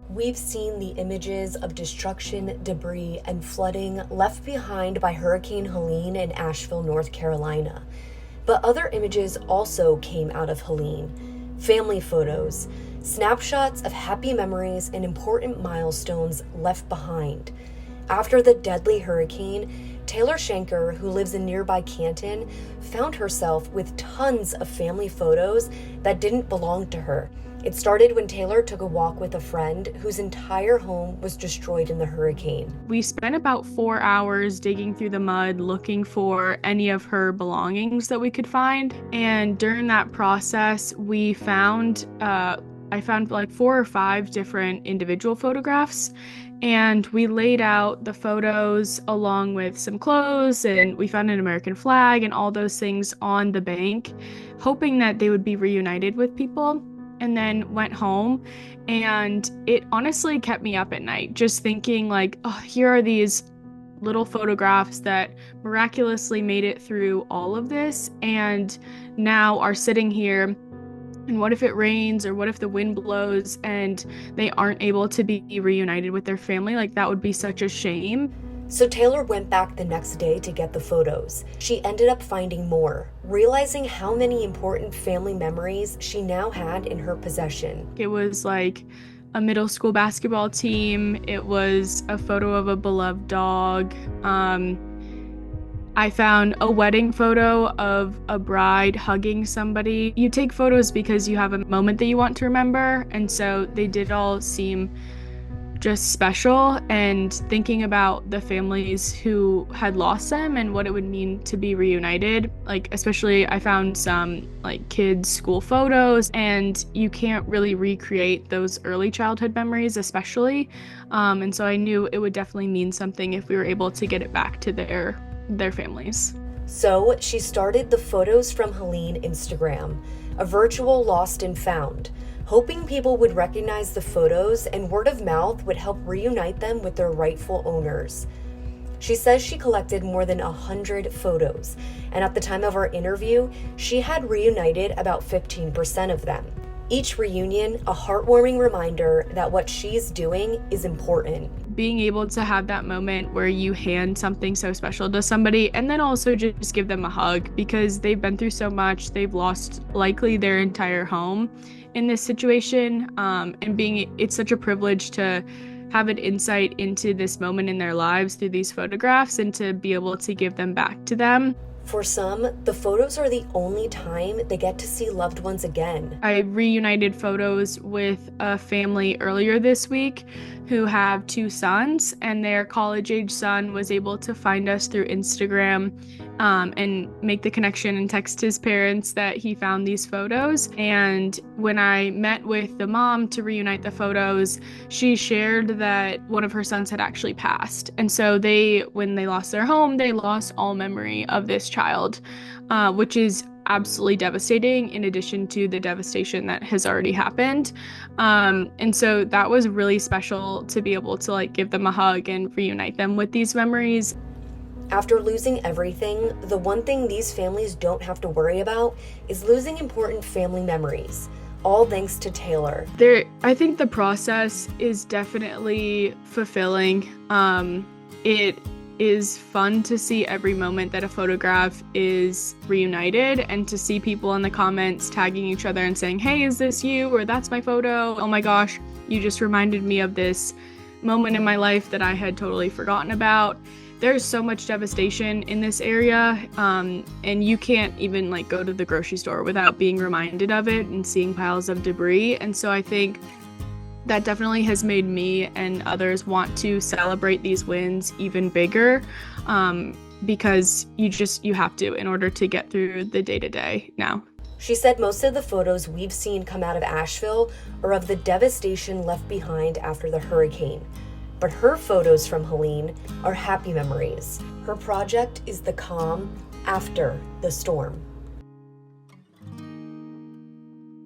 We've seen the images of destruction, debris, and flooding left behind by Hurricane Helene in Asheville, North Carolina. But other images also came out of Helene. Family photos, snapshots of happy memories and important milestones left behind. After the deadly hurricane, Taylor Shanker, who lives in nearby Canton, found herself with tons of family photos that didn't belong to her. It started when Taylor took a walk with a friend whose entire home was destroyed in the hurricane. We spent about 4 hours digging through the mud looking for any of her belongings that we could find. And during that process, I found like 4 or 5 different individual photographs. And we laid out the photos along with some clothes, and we found an American flag and all those things on the bank, hoping that they would be reunited with people. And then went home, and it honestly kept me up at night, just thinking like, oh, here are these little photographs that miraculously made it through all of this and now are sitting here. And what if it rains, or what if the wind blows and they aren't able to be reunited with their family? Like, that would be such a shame. So Taylor went back the next day to get the photos. She ended up finding more, realizing how many important family memories she now had in her possession. It was like a middle school basketball team. It was a photo of a beloved dog. I found a wedding photo of a bride hugging somebody. You take photos because you have a moment that you want to remember, and so they did all seem just special, and thinking about the families who had lost them and what it would mean to be reunited. Like, especially I found some like kids' school photos, and you can't really recreate those early childhood memories, especially. And so I knew it would definitely mean something if we were able to get it back to their families. So she started the Photos from Helene Instagram, a virtual lost and found, hoping people would recognize the photos and word of mouth would help reunite them with their rightful owners. She says she collected more than 100 photos, and at the time of our interview, she had reunited about 15% of them. Each reunion, a heartwarming reminder that what she's doing is important. Being able to have that moment where you hand something so special to somebody and then also just give them a hug, because they've been through so much. They've lost likely their entire home in this situation, and it's such a privilege to have an insight into this moment in their lives through these photographs and to be able to give them back to them. For some, the photos are the only time they get to see loved ones again. I reunited photos with a family earlier this week who have 2 sons, and their college-age son was able to find us through Instagram and make the connection and text his parents that he found these photos. And when I met with the mom to reunite the photos, she shared that one of her sons had actually passed. And so when they lost their home, they lost all memory of this child, which is absolutely devastating, in addition to the devastation that has already happened. And so that was really special to be able to like give them a hug and reunite them with these memories. After losing everything, the one thing these families don't have to worry about is losing important family memories, all thanks to Taylor. I think the process is definitely fulfilling. It is fun to see every moment that a photograph is reunited, and to see people in the comments tagging each other and saying, hey, is this you? Or that's my photo. Oh my gosh, you just reminded me of this moment in my life that I had totally forgotten about. There's so much devastation in this area, and you can't even like go to the grocery store without being reminded of it and seeing piles of debris. And so I think that definitely has made me and others want to celebrate these wins even bigger, because you have to in order to get through the day-to-day now. She said most of the photos we've seen come out of Asheville are of the devastation left behind after the hurricane. But her photos from Helene are happy memories. Her project is the calm after the storm.